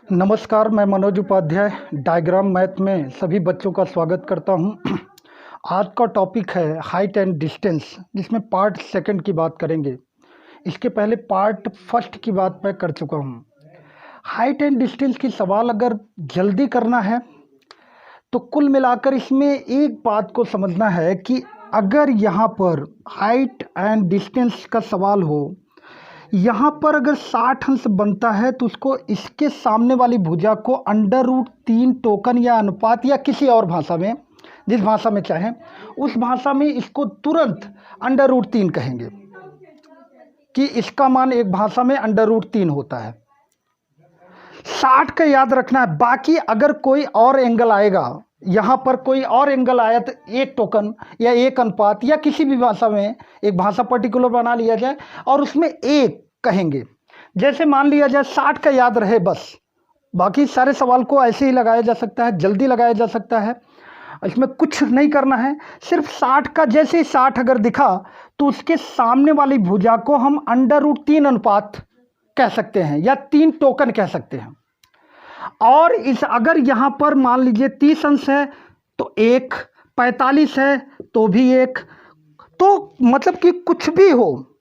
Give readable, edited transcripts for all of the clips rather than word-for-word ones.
नमस्कार, मैं Manoj Upadhyay diagram math में सभी बच्चों का स्वागत करता हूं। आज का टॉपिक है हाइट एंड डिस्टेंस, जिसमें पार्ट सेकंड की बात करेंगे। इसके पहले पार्ट फर्स्ट की बात मैं कर चुका हूं। हाइट एंड डिस्टेंस की सवाल अगर जल्दी करना है तो कुल मिलाकर इसमें एक बात को समझना है कि अगर यहाँ पर हाइट एंड डिस्टेंस का सवाल हो, यहाँ पर अगर 60 अंश बनता है तो उसको इसके सामने वाली भुजा को √3 टोकन या अनुपात या किसी और भाषा में, जिस भाषा में चाहें उस भाषा में इसको तुरंत √3 कहेंगे कि इसका मान एक भाषा में √3 होता है। 60 का याद रखना है। बाकी अगर कोई और एंगल आएगा, यहाँ पर कोई और एंगल आया तो एक टोकन या एक अनुपात या किसी भी भाषा में एक भाषा पर्टिकुलर बना लिया जाए और उसमें एक कहेंगे। जैसे मान लिया जाए 60 का याद रहे बस, बाकी सारे सवाल को ऐसे ही लगाया जा सकता है, जल्दी लगाया जा सकता है। इसमें कुछ नहीं करना है, सिर्फ 60 का जैसे 60 अगर दिखा तो उसके सामने वाली भुजा को हम √3 अनुपात कह सकते हैं या 3 टोकन कह सकते हैं। और इस अगर यहाँ पर मान लीजिए 30 अंश है तो एक, 45 है तो भी एक, तो मतलब कि कुछ भी हो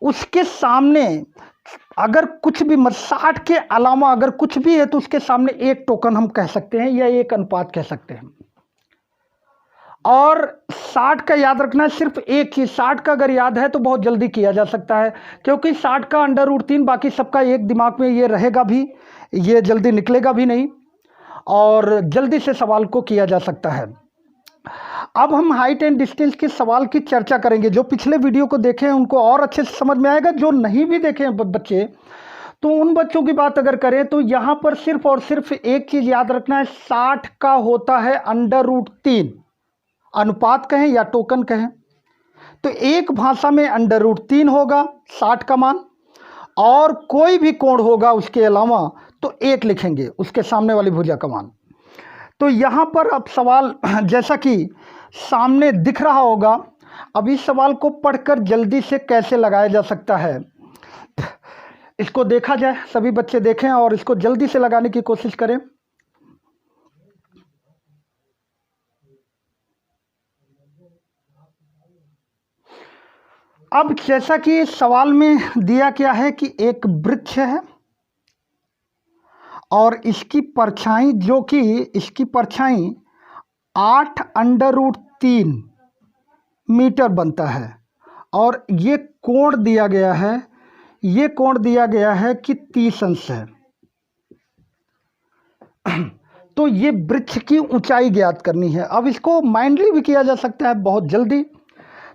उसके सामने अगर कुछ भी 60 के अलावा अगर कुछ भी है तो उसके सामने एक टोकन हम कह सकते हैं या एक अनुपात कह सकते हैं। और 60 का याद रखना है सिर्फ एक चीज, 60 का अगर याद है तो बहुत जल्दी किया जा सकता है, क्योंकि 60 का √3 बाकी सबका एक दिमाग में ये रहेगा भी, ये जल्दी निकलेगा भी नहीं और जल्दी से सवाल को किया जा सकता है। अब हम हाइट एंड डिस्टेंस के सवाल की चर्चा करेंगे। जो पिछले वीडियो को देखे हैं उनको और अच्छे से समझ में आएगा, जो नहीं भी देखे हैं बच्चे तो उन बच्चों की बात अगर करें तो यहाँ पर सिर्फ और सिर्फ एक चीज याद रखना है, 60 का होता है √3, अनुपात कहें या टोकन कहें तो एक भाषा में √3 होगा 60 का मान, और कोई भी कोण होगा उसके अलावा तो एक लिखेंगे उसके सामने वाली भुजा का मान। तो यहाँ पर अब सवाल जैसा कि सामने दिख रहा होगा, अब इस सवाल को पढ़कर जल्दी से कैसे लगाया जा सकता है इसको देखा जाए, सभी बच्चे देखें और इसको जल्दी से लगाने की कोशिश करें। अब जैसा कि सवाल में दिया क्या है कि एक वृक्ष है और इसकी परछाई, जो कि इसकी परछाई 8 √3 मीटर बनता है और ये कोण दिया गया है, ये कोण दिया गया है कि 30 अंश है। तो ये वृक्ष की ऊंचाई ज्ञात करनी है। अब इसको माइंडली भी किया जा सकता है बहुत जल्दी।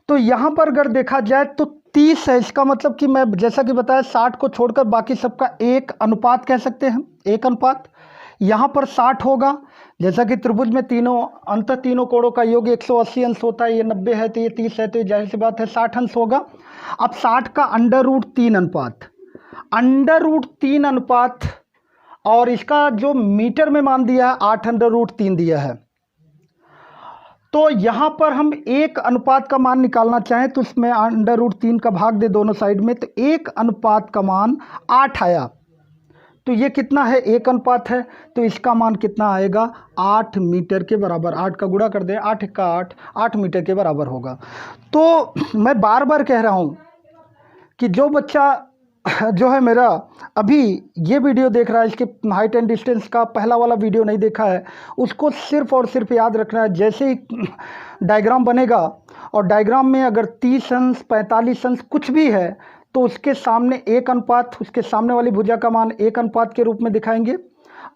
तो यहाँ पर अगर देखा जाए तो 30 है, इसका मतलब कि मैं जैसा कि बताया 60 को छोड़कर बाकी सबका एक अनुपात कह सकते हैं, एक अनुपात। यहाँ पर 60 होगा, जैसा कि त्रिभुज में तीनों कोणों का योग 180 अंश होता है, ये 90 है तो ये 30 है, तो ये जाहिर सी बात है 60 अंश होगा। अब 60 का √3 अनुपात, √3 अनुपात, और इसका जो मीटर में मान दिया है 8 √3 दिया है। तो यहाँ पर हम एक अनुपात का मान निकालना चाहें तो इसमें √3 का भाग दे दोनों साइड में, तो एक अनुपात का मान 8 आया। तो ये कितना है, एक अनुपात है, तो इसका मान कितना आएगा, 8 मीटर के बराबर। 8 का गुणा कर दें, 8 का 8 मीटर के बराबर होगा। तो मैं बार बार कह रहा हूँ कि जो बच्चा जो है मेरा अभी ये वीडियो देख रहा है, इसके हाइट एंड डिस्टेंस का पहला वाला वीडियो नहीं देखा है, उसको सिर्फ और सिर्फ याद रखना है, जैसे ही डायग्राम बनेगा और डायग्राम में अगर 30 अंश 45 अंश कुछ भी है तो उसके सामने एक अनुपात, उसके सामने वाली भुजा का मान एक अनुपात के रूप में दिखाएंगे,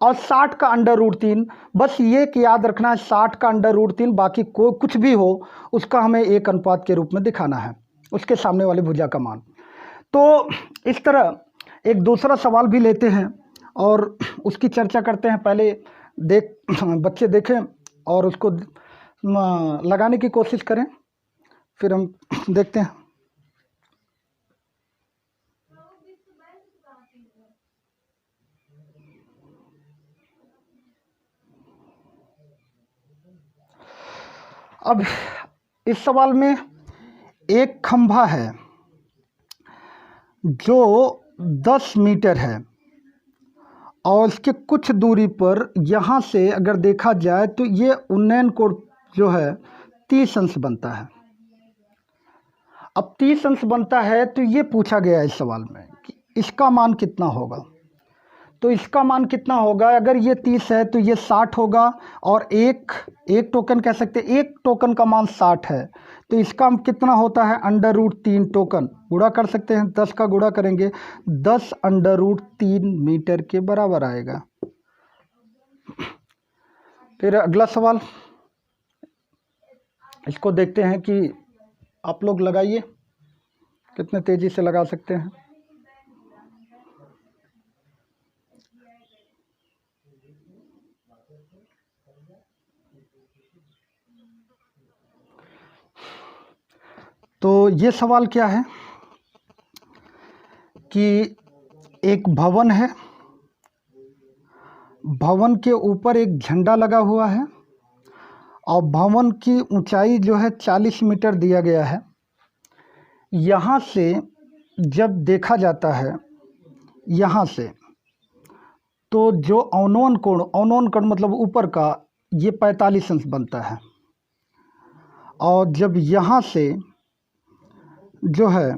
और 60 का √3, बस ये कि याद रखना है 60 का √3, बाकी कोई कुछ भी हो उसका हमें एक अनुपात के रूप में दिखाना है, उसके सामने वाली भुजा का मान। तो इस तरह एक दूसरा सवाल भी लेते हैं और उसकी चर्चा करते हैं। पहले बच्चे देखें और उसको लगाने की कोशिश करें, फिर हम देखते हैं। अब इस सवाल में एक खंभा है जो 10 मीटर है और इसके कुछ दूरी पर यहाँ से अगर देखा जाए तो ये उन्नयन कोण जो है 30 अंश बनता है। अब 30 अंश बनता है तो ये पूछा गया है इस सवाल में कि इसका मान कितना होगा। तो इसका मान कितना होगा, अगर ये 30 है तो ये 60 होगा, और एक टोकन कह सकते हैं, एक टोकन का मान 60 है तो इसका कितना होता है √3 टोकन। गुणा कर सकते हैं, 10 का गुणा करेंगे 10 √3 मीटर के बराबर आएगा। फिर अगला सवाल, इसको देखते हैं कि आप लोग लगाइए कितने तेजी से लगा सकते हैं। तो ये सवाल क्या है कि एक भवन है, भवन के ऊपर एक झंडा लगा हुआ है और भवन की ऊंचाई जो है 40 मीटर दिया गया है। यहाँ से जब देखा जाता है यहाँ से, तो जो अवनोन कोण मतलब ऊपर का, ये 45 अंश बनता है। और जब यहाँ से जो है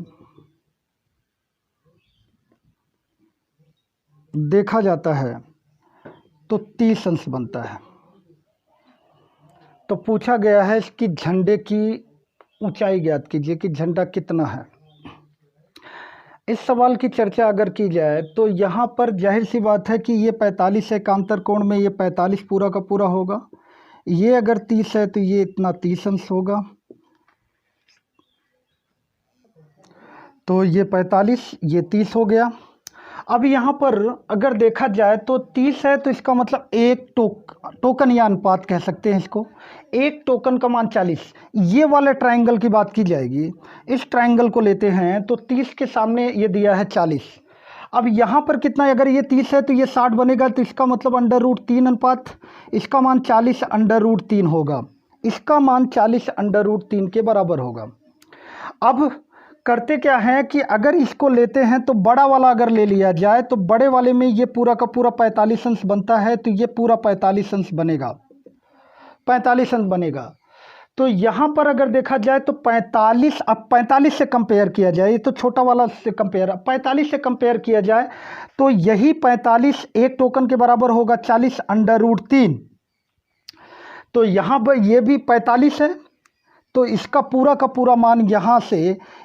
देखा जाता है तो 30 अंश बनता है। तो पूछा गया है कि झंडे की ऊंचाई ज्ञात कीजिए कि झंडा कितना है। इस सवाल की चर्चा अगर की जाए तो यहाँ पर जाहिर सी बात है कि ये 45 एकांतर कोण में ये 45 पूरा का पूरा होगा। ये अगर 30 है तो ये इतना 30 अंश होगा। तो ये 45, ये 30 हो गया। अब यहाँ पर अगर देखा जाए तो 30 है तो इसका मतलब एक टोकन या अनुपात कह सकते हैं इसको। एक टोकन का मान 40, ये वाले ट्रायंगल की बात की जाएगी। इस ट्रायंगल को लेते हैं तो 30 के सामने ये दिया है 40। अब यहाँ पर कितना है, अगर ये 30 है तो ये 60 बनेगा, तो इसका मतलब √3 अनुपात, इसका मान 40 √3 होगा। इसका मान 40 √3 के बराबर होगा। अब करते क्या है कि अगर इसको लेते हैं तो बड़ा वाला अगर ले लिया जाए तो बड़े वाले में ये पूरा का पूरा 45 अंश बनता है, तो ये पूरा 45 अंश बनेगा, 45 अंश बनेगा। तो यहाँ पर अगर देखा जाए तो 45, अब 45 से कंपेयर किया जाए, ये तो छोटा वाला से कंपेयर, 45 से कंपेयर किया जाए तो यही 45 एक टोकन के बराबर होगा 40 √3। तो यहाँ पर ये भी 45 है, तो इसका पूरा का पूरा मान यहाँ से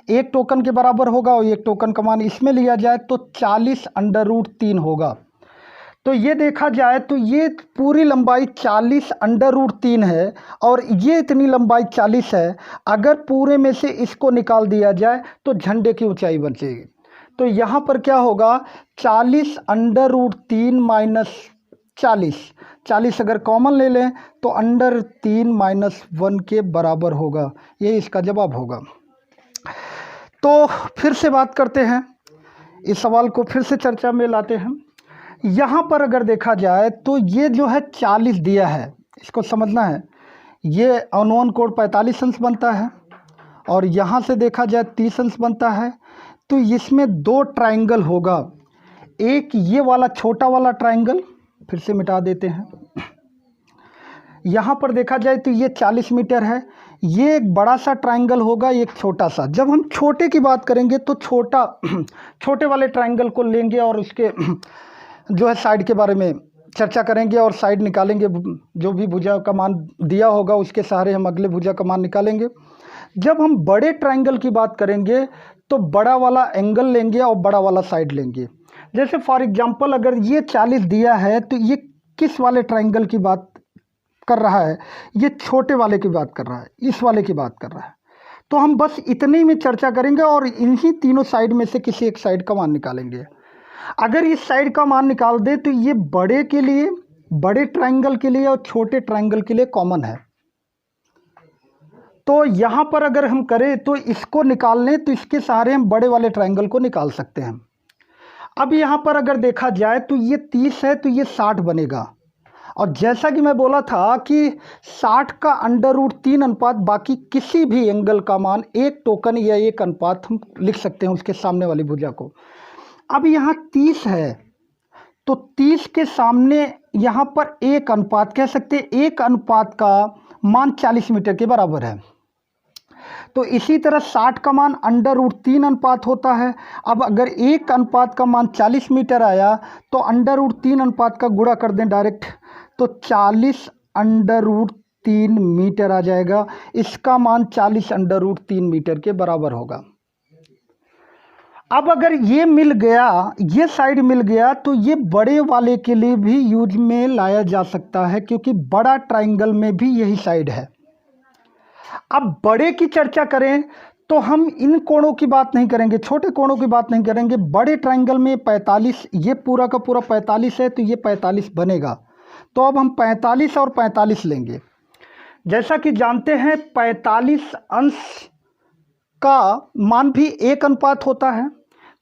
एक टोकन के बराबर होगा, और एक टोकन का मान इसमें लिया जाए तो 40 √3 होगा। तो ये देखा जाए तो ये पूरी लंबाई 40 √3 है और ये इतनी लंबाई 40 है। अगर पूरे में से इसको निकाल दिया जाए तो झंडे की ऊंचाई बचेगी। तो यहाँ पर क्या होगा, 40 √3 माइनस 40 अगर कॉमन ले लें तो √3 - 1 के बराबर होगा। ये इसका जवाब होगा। तो फिर से बात करते हैं, इस सवाल को फिर से चर्चा में लाते हैं। यहाँ पर अगर देखा जाए तो ये जो है 40 दिया है, इसको समझना है। ये अवनोन कोण 45 अंश बनता है और यहाँ से देखा जाए 30 अंश बनता है। तो इसमें दो ट्रायंगल होगा, एक ये वाला छोटा वाला ट्रायंगल, फिर से मिटा देते हैं। यहाँ पर देखा जाए तो ये 40 मीटर है, ये एक बड़ा सा ट्रायंगल होगा, एक छोटा सा। जब हम छोटे की बात करेंगे तो छोटे वाले ट्रायंगल को लेंगे और उसके जो है साइड के बारे में चर्चा करेंगे और साइड निकालेंगे। जो भी भुजा का मान दिया होगा उसके सहारे हम अगले भुजा का मान निकालेंगे। जब हम बड़े ट्रायंगल की बात करेंगे तो बड़ा वाला एंगल लेंगे और बड़ा वाला साइड लेंगे। जैसे फॉर एग्जांपल अगर ये 40 दिया है तो ये किस वाले ट्रायंगल की बात कर रहा है, ये छोटे वाले की बात कर रहा है, इस वाले की बात कर रहा है। तो हम बस इतने में चर्चा करेंगे और इन्हीं तीनों साइड में से किसी एक साइड का मान निकालेंगे। अगर इस साइड का मान निकाल दे तो ये बड़े के लिए, बड़े ट्रायंगल के लिए और छोटे ट्रायंगल के लिए कॉमन है। तो यहाँ पर अगर हम करें तो इसको निकाल लें तो इसके सहारे हम बड़े वाले ट्रायंगल को निकाल सकते हैं। अब यहाँ पर अगर देखा जाए तो ये 30 है तो ये 60 बनेगा। और जैसा कि मैं बोला था कि 60 का √3 अनुपात बाकी किसी भी एंगल का मान एक टोकन या एक अनुपात हम लिख सकते हैं उसके सामने वाली भुजा को। अब यहाँ 30 है तो 30 के सामने यहाँ पर एक अनुपात कह सकते हैं, एक अनुपात का मान 40 मीटर के बराबर है। तो इसी तरह 60 का मान √3 अनुपात होता है। अब अगर एक अनुपात का मान 40 मीटर आया तो √3 अनुपात का गुणा कर दें डायरेक्ट, तो 40 √3 मीटर आ जाएगा। इसका मान 40 √3 मीटर के बराबर होगा। अब अगर ये मिल गया, ये साइड मिल गया, तो ये बड़े वाले के लिए भी यूज में लाया जा सकता है, क्योंकि बड़ा ट्राइंगल में भी यही साइड है। अब बड़े की चर्चा करें तो हम इन कोणों की बात नहीं करेंगे, छोटे कोणों की बात नहीं करेंगे। बड़े ट्राइंगल में 45, ये पूरा का पूरा 45 है, तो ये 45 बनेगा। तो अब हम 45 और 45 लेंगे। जैसा कि जानते हैं 45 अंश का मान भी एक अनुपात होता है।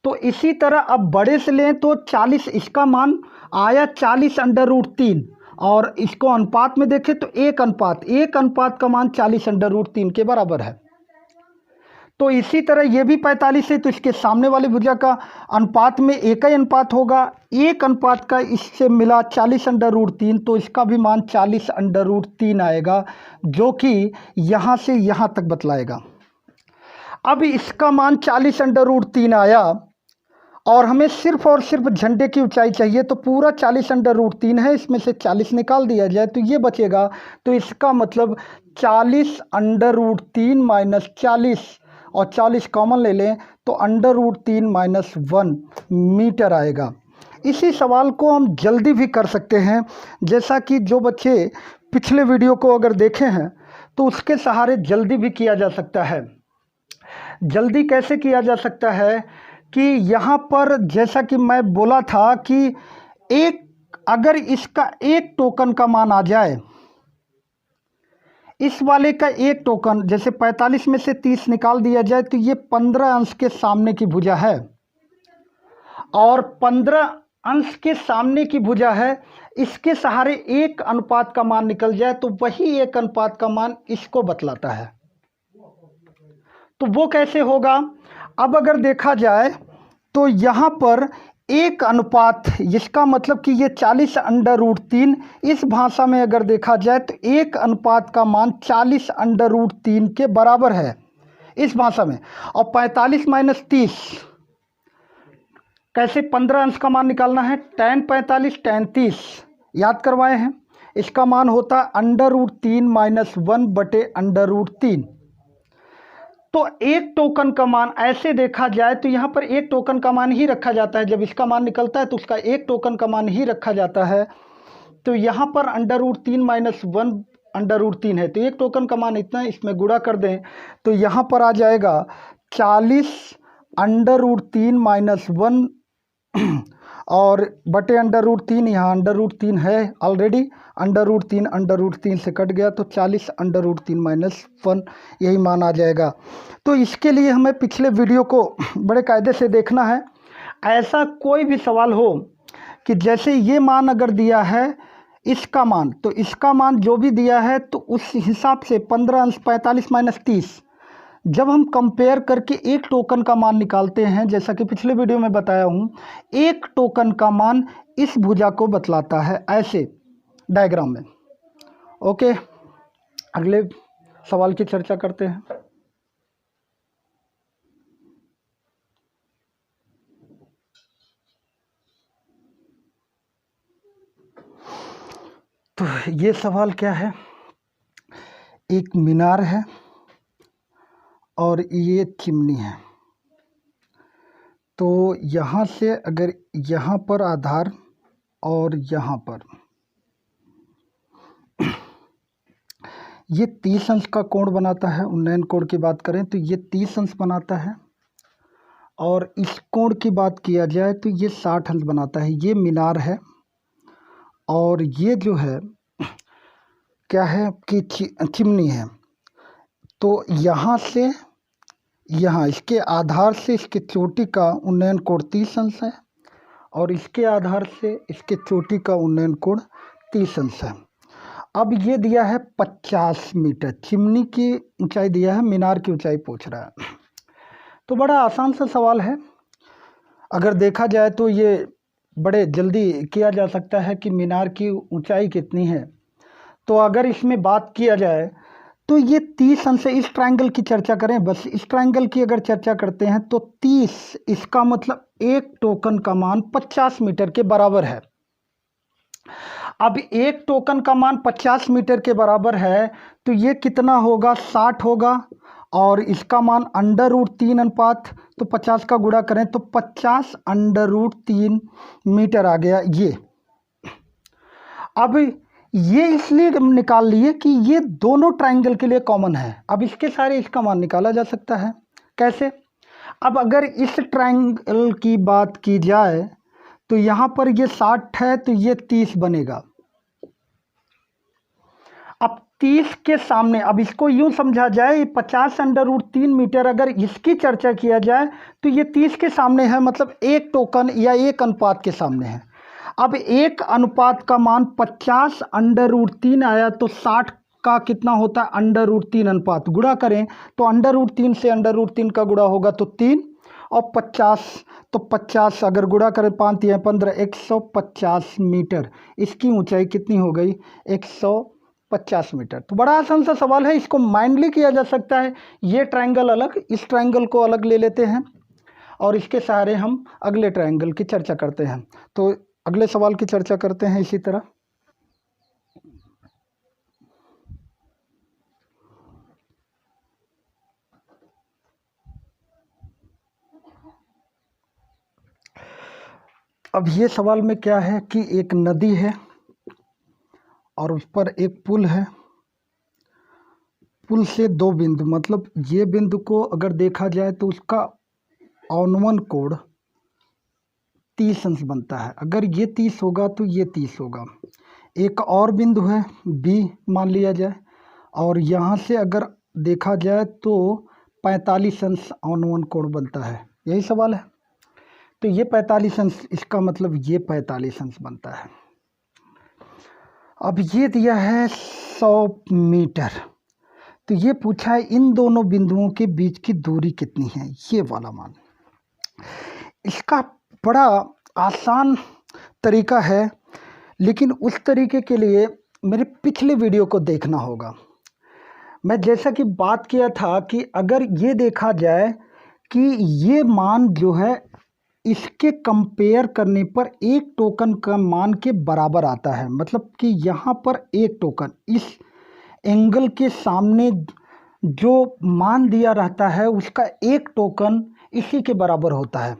तो इसी तरह अब बड़े से लें तो 40, इसका मान आया 40 √3, और इसको अनुपात में देखें तो एक अनुपात का मान 40 √3 के बराबर है। तो इसी तरह ये भी 45 है, तो इसके सामने वाली भुजा का अनुपात में एक ही अनुपात होगा, एक अनुपात का इससे मिला 40 √3, तो इसका भी मान 40 √3 आएगा, जो कि यहाँ से यहाँ तक बतलाएगा। अब इसका मान 40 √3 आया और हमें सिर्फ और सिर्फ झंडे की ऊंचाई चाहिए, तो पूरा 40 √3 है, इसमें से 40 निकाल दिया जाए तो ये बचेगा। तो इसका मतलब 40 √3 माइनस 40, और 40 कॉमन ले लें तो √3 माइनस 1 मीटर आएगा। इसी सवाल को हम जल्दी भी कर सकते हैं, जैसा कि जो बच्चे पिछले वीडियो को अगर देखे हैं तो उसके सहारे जल्दी भी किया जा सकता है। जल्दी कैसे किया जा सकता है कि यहाँ पर जैसा कि मैं बोला था कि अगर इसका एक टोकन का मान आ जाए, इस वाले का एक टोकन, जैसे 45 में से 30 निकाल दिया जाए तो ये 15 अंश के सामने की भुजा है, और 15 अंश के सामने की भुजा है, इसके सहारे एक अनुपात का मान निकल जाए तो वही एक अनुपात का मान इसको बतलाता है। तो वो कैसे होगा? अब अगर देखा जाए तो यहाँ पर एक अनुपात, जिसका मतलब कि ये 40 √3, इस भाषा में अगर देखा जाए तो एक अनुपात का मान 40 √3 के बराबर है इस भाषा में। और 45 माइनस 30 कैसे 15 अंश का मान निकालना है, tan 45 tan 30 याद करवाए हैं। इसका मान होता है √3 माइनस 1 बटे √3। तो एक टोकन का मान ऐसे देखा जाए तो यहाँ पर एक टोकन का मान ही रखा जाता है, जब इसका मान निकलता है तो उसका एक टोकन का मान ही रखा जाता है। तो यहाँ पर √3 माइनस 1 √3 है, तो एक टोकन का मान इतना, इसमें गुणा कर दें तो यहाँ पर आ जाएगा 40 √3 माइनस 1 और बटे √3, यहाँ √3 है ऑलरेडी, √3 से कट गया तो 40 √3 माइनस 1, यही मान आ जाएगा। तो इसके लिए हमें पिछले वीडियो को बड़े कायदे से देखना है। ऐसा कोई भी सवाल हो कि जैसे ये मान अगर दिया है इसका मान, तो इसका मान जो भी दिया है तो उस हिसाब से 15 अंश 45 माइनस 30, जब हम कंपेयर करके एक टोकन का मान निकालते हैं, जैसा कि पिछले वीडियो में बताया हूँ, एक टोकन का मान इस भुजा को बतलाता है ऐसे डायग्राम में। ओके, अगले सवाल की चर्चा करते हैं। तो ये सवाल क्या है, एक मीनार है और ये चिमनी है। तो यहाँ से अगर यहाँ पर आधार और यहाँ पर ये 30 अंश का कोण बनाता है, उन्नयन कोण की बात करें तो ये 30 अंश बनाता है, और इस कोण की बात किया जाए तो ये 60 अंश बनाता है। ये मीनार है और ये जो है क्या है कि चिमनी है। तो यहाँ से यहाँ इसके आधार से इसके चोटी का उन्नयन कोण 30 अंश है, और इसके आधार से इसके चोटी का उन्नयन कोण 30 अंश है। अब ये दिया है 50 मीटर, चिमनी की ऊंचाई दिया है, मीनार की ऊंचाई पूछ रहा है। तो बड़ा आसान सा सवाल है। अगर देखा जाए तो ये बड़े जल्दी किया जा सकता है कि मीनार की ऊंचाई कितनी है। तो अगर इसमें बात किया जाए तो ये 30 अंश से इस ट्रायंगल की चर्चा करें, बस इस ट्रायंगल की अगर चर्चा करते हैं तो 30, इसका मतलब एक टोकन का मान 50 मीटर के बराबर है। अब एक टोकन का मान 50 मीटर के बराबर है तो ये कितना होगा, 60 होगा, और इसका मान √3 अनुपात, तो 50 का गुणा करें तो 50 √3 मीटर आ गया ये। अब ये इसलिए निकाल लिए कि ये दोनों ट्रायंगल के लिए कॉमन है। अब इसके सारे इसका मान निकाला जा सकता है। कैसे? अब अगर इस ट्रायंगल की बात की जाए तो यहाँ पर ये 60 है तो ये 30 बनेगा। अब 30 के सामने, अब इसको यूं समझा जाए 50 √3 मीटर, अगर इसकी चर्चा किया जाए तो ये 30 के सामने है, मतलब एक टोकन या एक अनुपात के सामने है। अब एक अनुपात का मान 50 √3 आया तो 60 का कितना होता है, √3 अनुपात, गुणा करें तो √3 से √3 का गुणा होगा तो 3, और 50 तो 50 अगर गुणा करें 5 या 15, 150 मीटर। इसकी ऊंचाई कितनी हो गई, 150 मीटर। तो बड़ा आसान सा सवाल है, इसको माइंडली किया जा सकता है। ये ट्रायंगल अलग, इस ट्रायंगल को अलग ले लेते हैं और इसके सहारे हम अगले ट्रायंगल की चर्चा करते हैं। तो अगले सवाल की चर्चा करते हैं इसी तरह। अब ये सवाल में क्या है कि एक नदी है और उस पर एक पुल है। पुल से दो बिंदु, मतलब ये बिंदु को अगर देखा जाए तो उसका औनवन कोण 30 अंश बनता है। अगर ये 30 होगा तो ये 30 होगा। एक और बिंदु है बी मान लिया जाए, और यहाँ से अगर देखा जाए तो 45 अंश औनवन कोण बनता है। यही सवाल है। तो ये 45 अंश, इसका मतलब ये 45 अंश बनता है। अब ये दिया है 100 मीटर, तो ये पूछा है इन दोनों बिंदुओं के बीच की दूरी कितनी है, ये वाला मान। इसका बड़ा आसान तरीका है, लेकिन उस तरीके के लिए मेरे पिछले वीडियो को देखना होगा। मैं जैसा कि बात किया था कि अगर ये देखा जाए कि ये मान जो है इसके कंपेयर करने पर एक टोकन का मान के बराबर आता है, मतलब कि यहाँ पर एक टोकन इस एंगल के सामने जो मान दिया रहता है उसका एक टोकन इसी के बराबर होता है।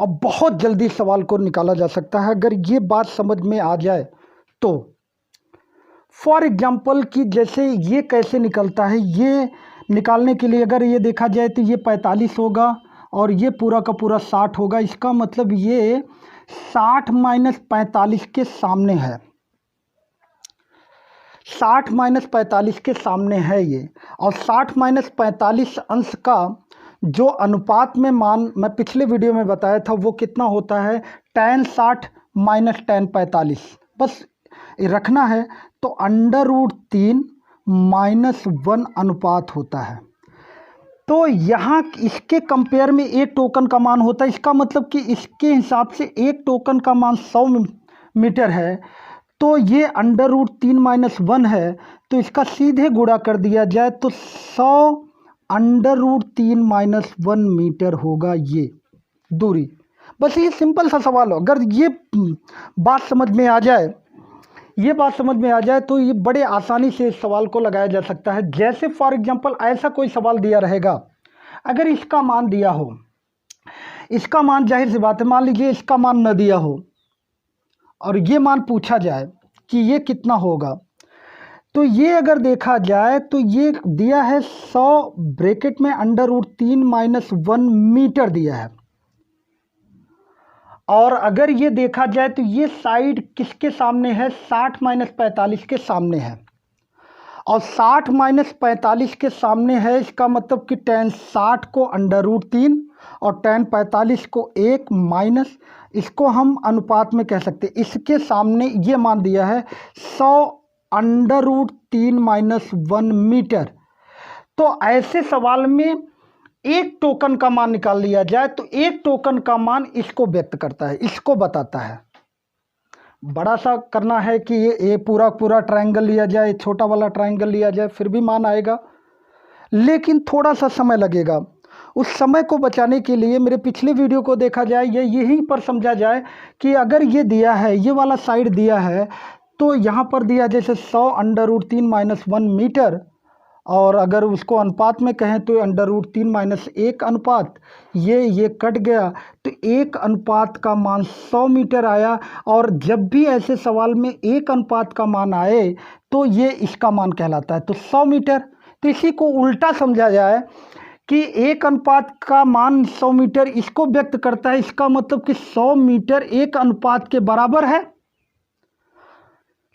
अब बहुत जल्दी सवाल को निकाला जा सकता है अगर ये बात समझ में आ जाए तो। फॉर एग्जाम्पल कि जैसे ये कैसे निकलता है, ये निकालने के लिए अगर ये देखा जाए तो ये 45 होगा और ये पूरा का पूरा 60 होगा। इसका मतलब ये 60 - 45 के सामने है, 60 - 45 के सामने है ये। और 60 - 45 अंश का जो अनुपात में मान मैं पिछले वीडियो में बताया था वो कितना होता है, tan 60 - tan 45, बस रखना है। तो √3 - 1 अनुपात होता है। तो यहाँ इसके कंपेयर में एक टोकन का मान होता है, इसका मतलब कि इसके हिसाब से एक टोकन का मान 100 मीटर है, तो ये √3 - 1 है, तो इसका सीधे गुणा कर दिया जाए तो 100 √3 - 1 मीटर होगा ये दूरी। बस ये सिंपल सा सवाल हो, अगर ये बात समझ में आ जाए, ये बात समझ में आ जाए तो ये बड़े आसानी से इस सवाल को लगाया जा सकता है। जैसे फॉर एग्जांपल ऐसा कोई सवाल दिया रहेगा, अगर इसका मान दिया हो, इसका मान जाहिर सी बात है, मान लीजिए इसका मान न दिया हो और ये मान पूछा जाए कि ये कितना होगा, तो ये अगर देखा जाए तो ये दिया है 100 ब्रैकेट में √3 - 1 मीटर दिया है। और अगर ये देखा जाए तो ये साइड किसके सामने है, 60 - 45 के सामने है। और 60 - 45 के सामने है, इसका मतलब कि tan 60 को √3 और tan 45 को 1 माइनस, इसको हम अनुपात में कह सकते हैं। इसके सामने ये मान दिया है 100 √3 - 1 मीटर। तो ऐसे सवाल में एक टोकन का मान निकाल लिया जाए तो एक टोकन का मान इसको व्यक्त करता है, इसको बताता है। बड़ा सा करना है कि ये पूरा पूरा ट्रायंगल लिया जाए, छोटा वाला ट्रायंगल लिया जाए, फिर भी मान आएगा, लेकिन थोड़ा सा समय लगेगा। उस समय को बचाने के लिए मेरे पिछले वीडियो को देखा जाए, ये यहीं पर समझा जाए कि अगर ये दिया है, ये वाला साइड दिया है, तो यहाँ पर दिया जैसे 100 √3 - 1 मीटर, और अगर उसको अनुपात में कहें तो √3 - 1 अनुपात, ये कट गया तो 1 अनुपात का मान 100 मीटर आया। और जब भी ऐसे सवाल में 1 अनुपात का मान आए तो ये इसका मान कहलाता है, तो 100 मीटर। तो इसी को उल्टा समझा जाए कि 1 अनुपात का मान 100 मीटर इसको व्यक्त करता है, इसका मतलब कि 100 मीटर 1 अनुपात के बराबर है।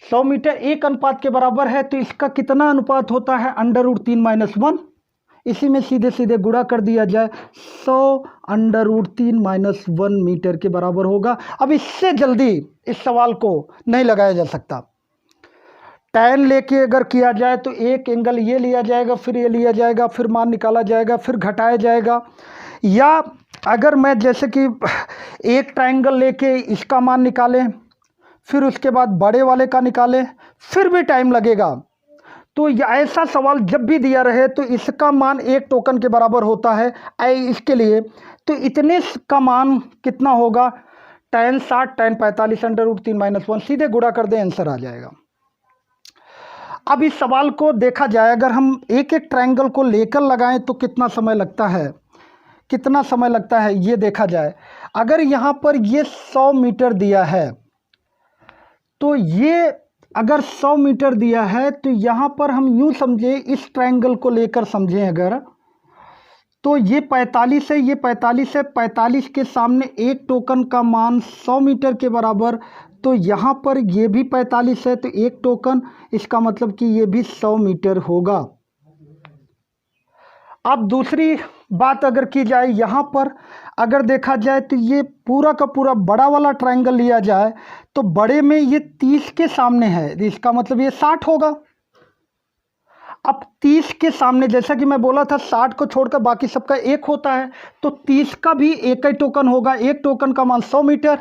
100 मीटर 1 अनुपात के बराबर है, तो इसका कितना अनुपात होता है, √3 - 1। इसी में सीधे सीधे गुणा कर दिया जाए, 100 √3 - 1 मीटर के बराबर होगा। अब इससे जल्दी इस सवाल को नहीं लगाया जा सकता। tan लेके अगर किया जाए तो एक एंगल ये लिया जाएगा, फिर ये लिया जाएगा, फिर मान निकाला जाएगा, फिर घटाया जाएगा। या अगर मैं जैसे कि एक ट्रायंगल लेके इसका मान निकालें, फिर उसके बाद बड़े वाले का निकालें, फिर भी टाइम लगेगा। तो ऐसा सवाल जब भी दिया रहे तो इसका मान 1 टोकन के बराबर होता है इसके लिए, तो इतने का मान कितना होगा, tan 60 tan 45 √3 - 1, सीधे गुणा कर दें, आंसर आ जाएगा। अब इस सवाल को देखा जाए, अगर हम एक एक ट्रायंगल को लेकर लगाएं तो कितना समय लगता है, कितना समय लगता है ये देखा जाए। अगर यहाँ पर ये 100 मीटर दिया है, तो ये अगर 100 मीटर दिया है तो यहाँ पर हम यूँ समझें, इस ट्रायंगल को लेकर समझें अगर, तो ये 45 है, ये 45 है, 45 के सामने एक टोकन का मान 100 मीटर के बराबर, तो यहाँ पर ये भी 45 है, तो एक टोकन, इसका मतलब कि ये भी 100 मीटर होगा। अब दूसरी बात अगर की जाए, यहाँ पर अगर देखा जाए तो ये पूरा का पूरा बड़ा वाला ट्रायंगल लिया जाए, तो बड़े में ये 30 के सामने है, इसका मतलब ये 60 होगा। अब 30 के सामने, जैसा कि मैं बोला था, 60 को छोड़कर बाकी सबका 1 होता है, तो 30 का भी एक ही टोकन होगा, एक टोकन का मान 100 मीटर।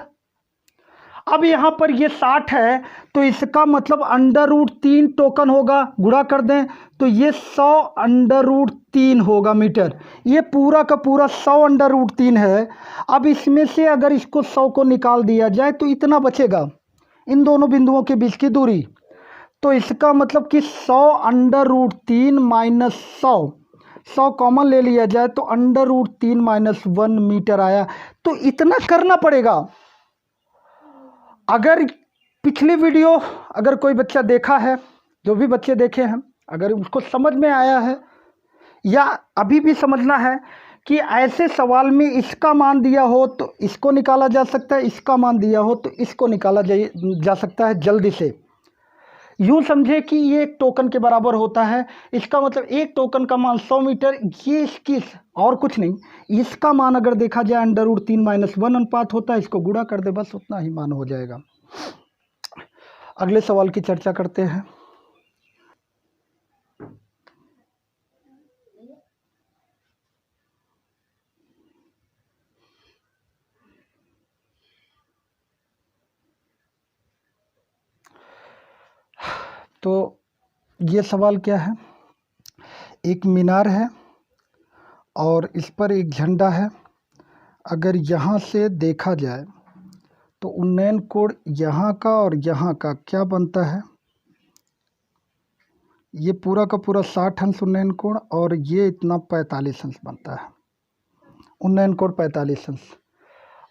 अब यहाँ पर ये 60 है, तो इसका मतलब √3 टोकन होगा, गुणा कर दें तो ये 100 √3 होगा मीटर। ये पूरा का पूरा 100 √3 है। अब इसमें से अगर इसको 100 को निकाल दिया जाए तो इतना बचेगा, इन दोनों बिंदुओं के बीच की दूरी। तो इसका मतलब कि 100 √3 - 100 कॉमन ले लिया जाए तो √3 - 1 मीटर आया। तो इतना करना पड़ेगा। अगर पिछली वीडियो अगर कोई बच्चा देखा है, जो भी बच्चे देखे हैं, अगर उसको समझ में आया है, या अभी भी समझना है कि ऐसे सवाल में इसका मान दिया हो तो इसको निकाला जा सकता है, इसका मान दिया हो तो इसको निकाला जा सकता है जल्दी से। यूँ समझे कि ये एक टोकन के बराबर होता है, इसका मतलब एक टोकन का मान 100 मीटर, ये इसकी और कुछ नहीं, इसका मान अगर देखा जाए √3 - 1 अनुपात होता है, इसको गुणा कर दे, बस उतना ही मान हो जाएगा। अगले सवाल की चर्चा करते हैं। तो ये सवाल क्या है, एक मीनार है और इस पर एक झंडा है। अगर यहाँ से देखा जाए तो उन्नयन कोण यहाँ का और यहाँ का क्या बनता है, ये पूरा का पूरा 60 अंश उन्नयन कोण, और ये इतना 45 अंश बनता है, उन्नयन कोण 45 अंश।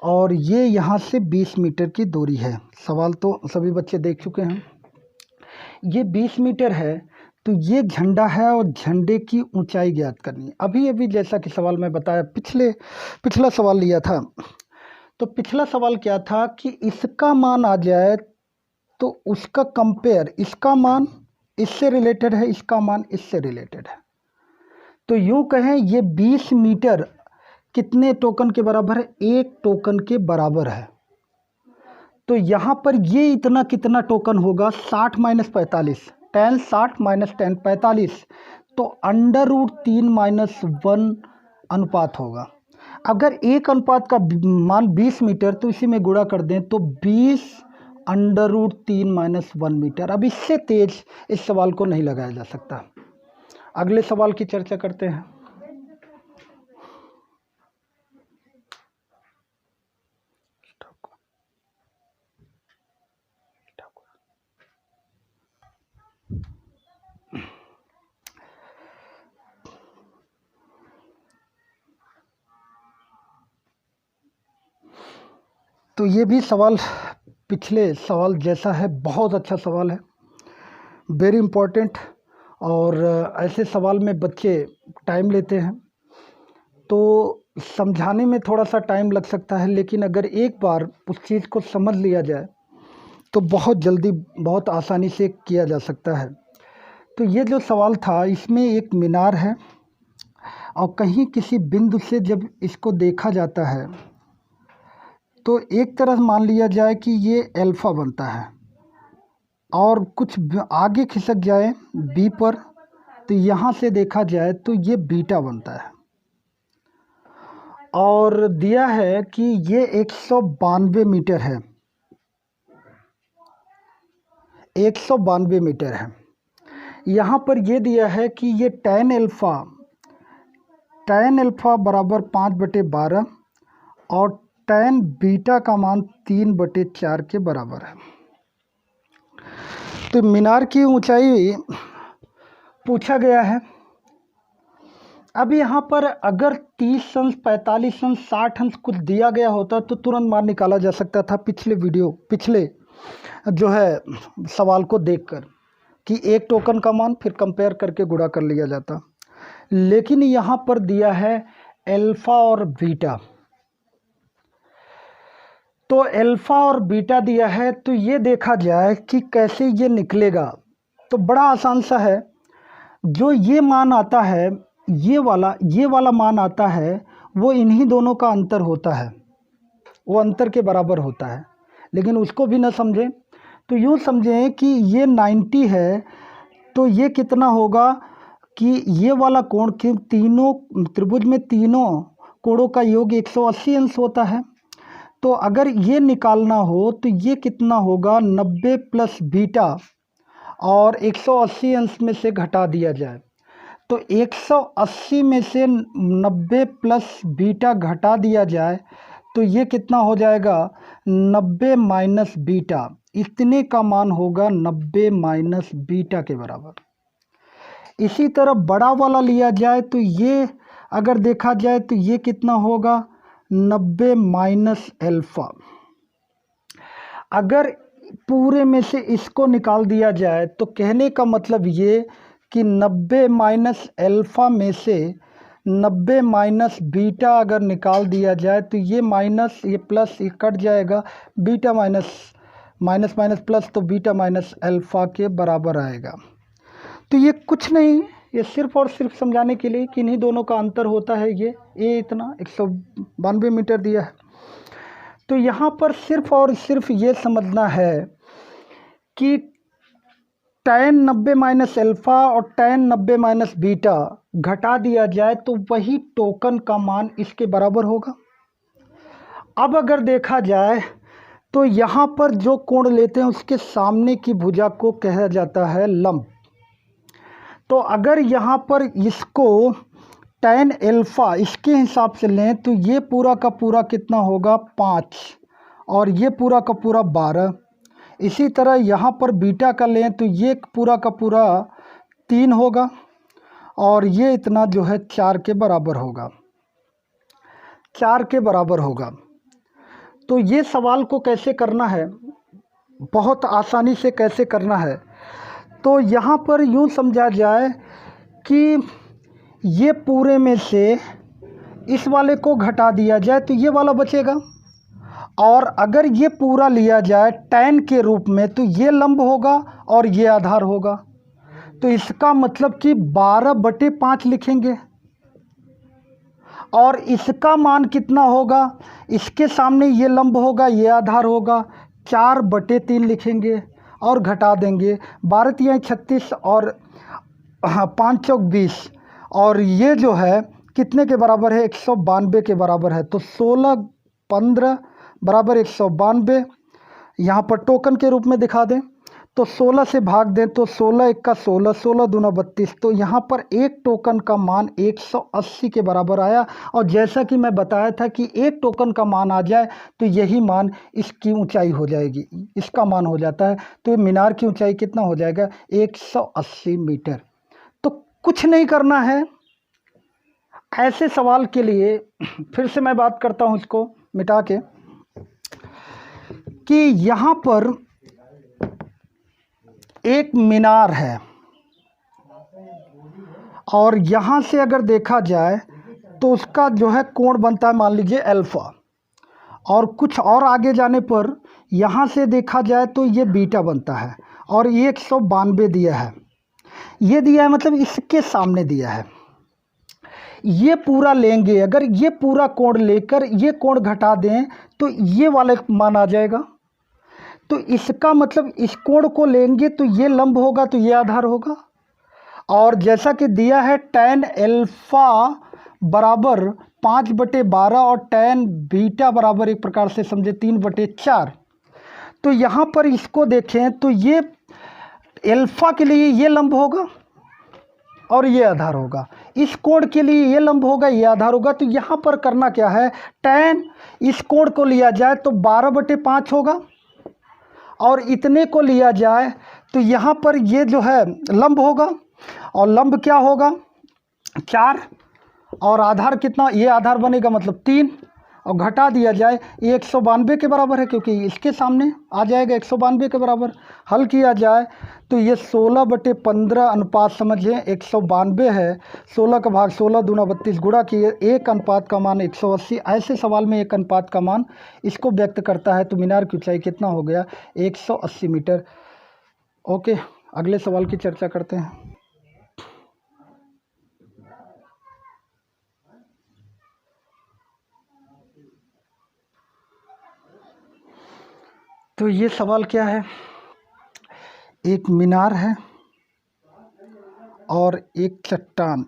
और ये यहाँ से 20 मीटर की दूरी है। सवाल तो सभी बच्चे देख चुके हैं। ये 20 मीटर है, तो ये झंडा है और झंडे की ऊंचाई ज्ञात करनी है। अभी अभी जैसा कि सवाल मैं बताया, पिछला सवाल लिया था, तो पिछला सवाल क्या था कि इसका मान आ जाए तो उसका कंपेयर, इसका मान इससे रिलेटेड है, इसका मान इससे रिलेटेड है। तो यूँ कहें ये 20 मीटर कितने टोकन के बराबर है, एक टोकन के बराबर है। तो यहाँ पर ये इतना कितना टोकन होगा, 60 - 45, tan 60 - tan 45, तो √3 - 1 अनुपात होगा। अगर एक अनुपात का मान 20 मीटर, तो इसी में गुणा कर दें तो 20 √3-1 मीटर। अब इससे तेज इस सवाल को नहीं लगाया जा सकता। अगले सवाल की चर्चा करते हैं। तो ये भी सवाल पिछले सवाल जैसा है, बहुत अच्छा सवाल है, वेरी इम्पोर्टेंट। और ऐसे सवाल में बच्चे टाइम लेते हैं, तो समझाने में थोड़ा सा टाइम लग सकता है, लेकिन अगर एक बार उस चीज़ को समझ लिया जाए तो बहुत जल्दी, बहुत आसानी से किया जा सकता है। तो ये जो सवाल था, इसमें एक मीनार है और कहीं किसी बिंदु से जब इसको देखा जाता है तो एक तरह मान लिया जाए कि ये अल्फ़ा बनता है, और कुछ आगे खिसक जाए बी पर तो यहाँ से देखा जाए तो ये बीटा बनता है। और दिया है कि ये 192 मीटर है, 192 मीटर है। यहाँ पर ये दिया है कि ये tan अल्फ़ा बराबर 5/12 और tan बीटा का मान 3/4 के बराबर है। तो मीनार की ऊंचाई पूछा गया है। अब यहाँ पर अगर 30 अंश, 45 अंश, 60 अंश कुछ दिया गया होता तो तुरंत मान निकाला जा सकता था पिछले जो है सवाल को देखकर, कि एक टोकन का मान फिर कंपेयर करके गुणा कर लिया जाता। लेकिन यहाँ पर दिया है अल्फ़ा और बीटा, तो अल्फ़ा और बीटा दिया है, तो ये देखा जाए कि कैसे ये निकलेगा। तो बड़ा आसान सा है, जो ये मान आता है, ये वाला मान आता है, वो इन्हीं दोनों का अंतर होता है, वो अंतर के बराबर होता है। लेकिन उसको भी ना समझें तो यूँ समझें कि ये 90 है, तो ये कितना होगा कि ये वाला कोण, कि तीनों त्रिभुज में तीनों कोणों का योग 180 अंश होता है। तो अगर ये निकालना हो तो ये कितना होगा, 90 प्लस बीटा, और 180 अंश में से घटा दिया जाए तो 180 में से 90 प्लस बीटा घटा दिया जाए तो ये कितना हो जाएगा, 90 माइनस बीटा। इतने का मान होगा 90 माइनस बीटा के बराबर। इसी तरह बड़ा वाला लिया जाए तो ये अगर देखा जाए तो ये कितना होगा, 90 माइनस अल्फ़ा। अगर पूरे में से इसको निकाल दिया जाए तो कहने का मतलब ये कि 90 माइनस अल्फ़ा में से 90 माइनस बीटा अगर निकाल दिया जाए तो ये माइनस, ये प्लस, ये कट जाएगा, बीटा माइनस माइनस प्लस, तो बीटा माइनस अल्फ़ा के बराबर आएगा। तो ये कुछ नहीं, ये सिर्फ और सिर्फ समझाने के लिए कि इन्हीं दोनों का अंतर होता है। ये इतना 192 मीटर दिया है। तो यहाँ पर सिर्फ और सिर्फ ये समझना है कि tan 90 माइनस अल्फ़ा और tan 90 माइनस बीटा घटा दिया जाए तो वही टोकन का मान इसके बराबर होगा। अब अगर देखा जाए तो यहाँ पर जो कोण लेते हैं उसके सामने की भुजा को कहा जाता है लंब। तो अगर यहाँ पर इसको tan अल्फ़ा इसके हिसाब से लें तो ये पूरा का पूरा कितना होगा, 5, और ये पूरा का पूरा 12। इसी तरह यहाँ पर बीटा का लें तो ये पूरा का पूरा 3 होगा, और ये इतना जो है 4 के बराबर होगा, 4 के बराबर होगा। तो ये सवाल को कैसे करना है, बहुत आसानी से कैसे करना है, तो यहाँ पर यूँ समझा जाए कि ये पूरे में से इस वाले को घटा दिया जाए तो ये वाला बचेगा, और अगर ये पूरा लिया जाए tan के रूप में तो ये लंब होगा और ये आधार होगा। तो इसका मतलब कि 12/5 लिखेंगे, और इसका मान कितना होगा, इसके सामने ये लंब होगा, ये आधार होगा, 4/3 लिखेंगे और घटा देंगे। 12 तिहाई 36 और 5 चौक 20, और ये जो है कितने के बराबर है, 192 के बराबर है। तो 16 15 बराबर 192, यहाँ पर टोकन के रूप में दिखा दें तो 16 से भाग दें तो 16 एक का 16, 16 दूना 32। तो यहाँ पर एक टोकन का मान 180 के बराबर आया। और जैसा कि मैं बताया था कि एक टोकन का मान आ जाए तो यही मान इसकी ऊंचाई हो जाएगी, इसका मान हो जाता है। तो मीनार की ऊंचाई कितना हो जाएगा? 180 मीटर। तो कुछ नहीं करना है ऐसे सवाल के लिए। फिर से मैं बात करता हूँ इसको मिटा के कि यहाँ पर एक मीनार है और यहाँ से अगर देखा जाए तो उसका जो है कोण बनता है मान लीजिए अल्फ़ा, और कुछ और आगे जाने पर यहाँ से देखा जाए तो ये बीटा बनता है। और ये 192 दिया है, ये दिया है मतलब इसके सामने दिया है। ये पूरा लेंगे, अगर ये पूरा कोण लेकर ये कोण घटा दें तो ये वाला मान आ जाएगा। तो इसका मतलब इस कोण को लेंगे तो ये लंब होगा तो ये आधार होगा। और जैसा कि दिया है tan अल्फ़ा बराबर 5/12 और tan बीटा बराबर एक प्रकार से समझे 3/4। तो यहाँ पर इसको देखें तो ये अल्फ़ा के लिए ये लंब होगा और ये आधार होगा, इस कोण के लिए ये लंब होगा, ये आधार होगा। तो यहाँ पर करना क्या है, tan इस कोण को लिया जाए तो 12/5 होगा और इतने को लिया जाए तो यहाँ पर ये जो है लंब होगा। और लंब क्या होगा? 4, और आधार कितना? ये आधार बनेगा मतलब 3, और घटा दिया जाए ये 192 के बराबर है क्योंकि इसके सामने आ जाएगा 192 के बराबर। हल किया जाए तो ये 16/15 अनुपात समझिए 192 है। 16 का भाग 16 दूना 32 गुणा किए एक अनुपात का मान 180। ऐसे सवाल में एक अनुपात का मान इसको व्यक्त करता है। तो मीनार की ऊंचाई कितना हो गया? 180 मीटर। ओके, अगले सवाल की चर्चा करते हैं। तो ये सवाल क्या है, एक मीनार है और एक चट्टान।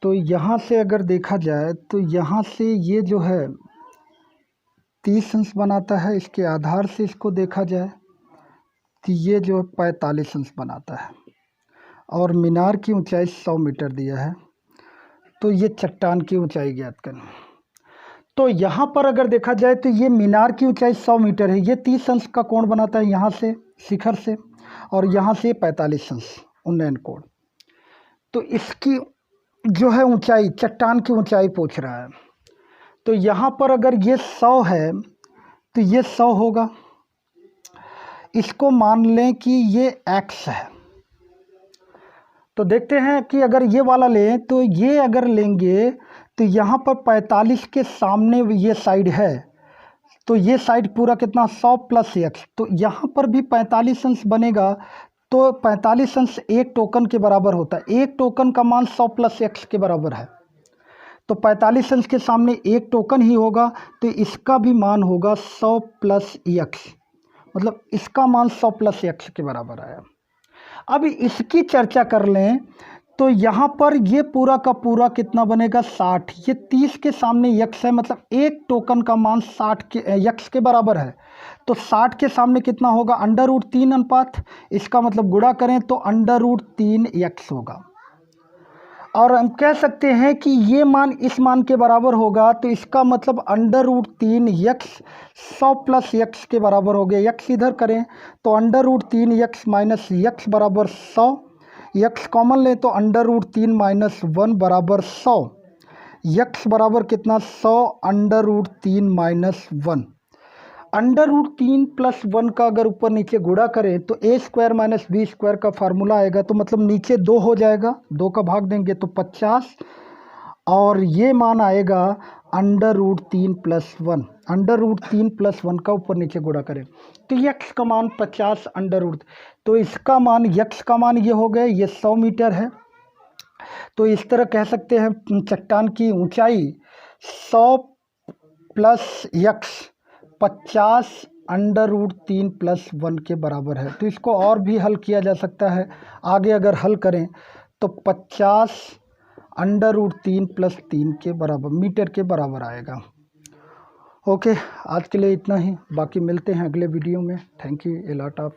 तो यहाँ से अगर देखा जाए तो यहाँ से ये जो है 30 अंश बनाता है, इसके आधार से इसको देखा जाए तो ये जो 45 अंश बनाता है। और मीनार की ऊंचाई 100 मीटर दिया है। तो ये चट्टान की ऊंचाई ज्ञात करें। तो यहाँ पर अगर देखा जाए तो ये मीनार की ऊंचाई 100 मीटर है, ये 30 अंश का कोण बनाता है यहाँ से शिखर से, और यहाँ से 45 अंश उन्नयन कोण। तो इसकी जो है ऊंचाई, चट्टान की ऊंचाई पूछ रहा है। तो यहाँ पर अगर ये 100 है तो ये 100 होगा। इसको मान लें कि ये x है। तो देखते हैं कि अगर ये वाला लें तो ये अगर लेंगे तो यहाँ पर 45 के सामने ये साइड है, तो ये साइड पूरा कितना 100 प्लस x। तो यहाँ पर भी 45 अंश बनेगा। तो 45 अंश एक टोकन के बराबर होता है। एक टोकन का मान 100 प्लस x के बराबर है। तो 45 अंश के सामने एक टोकन ही होगा, तो इसका भी मान होगा 100 प्लस x, मतलब इसका मान 100 प्लस x के बराबर आया। अब इसकी चर्चा कर लें तो यहाँ पर ये पूरा का पूरा कितना बनेगा 60। ये 30 के सामने x है, मतलब एक टोकन का मान 60 के x के बराबर है। तो 60 के सामने कितना होगा? √3 अनुपात, इसका मतलब गुणा करें तो √3x होगा। और हम कह सकते हैं कि ये मान इस मान के बराबर होगा, तो इसका मतलब √3x 100 प्लस x के बराबर हो गया। x इधर करें तो √3x माइनस x बराबर 100, x कॉमन लें तो √3 माइनस 1 बराबर 100। x बराबर कितना 100 √3 माइनस 1। √3 प्लस 1 का अगर ऊपर नीचे गुणा करें तो a² माइनस b² का फार्मूला आएगा। तो मतलब नीचे 2 हो जाएगा, 2 का भाग देंगे तो 50, और ये मान आएगा √3 प्लस 1। √3 प्लस 1 का ऊपर नीचे गुणा करें तो x का मान 50 √। तो इसका मान x का मान ये हो गया, ये 100 मीटर है। तो इस तरह कह सकते हैं चट्टान की ऊंचाई 100 प्लस x 50 √3 प्लस 1 के बराबर है। तो इसको और भी हल किया जा सकता है। आगे अगर हल करें तो 50 √3 प्लस 3 के बराबर मीटर के बराबर आएगा। ओके, आज के लिए इतना ही, बाकी मिलते हैं अगले वीडियो में। Thank U a lot of.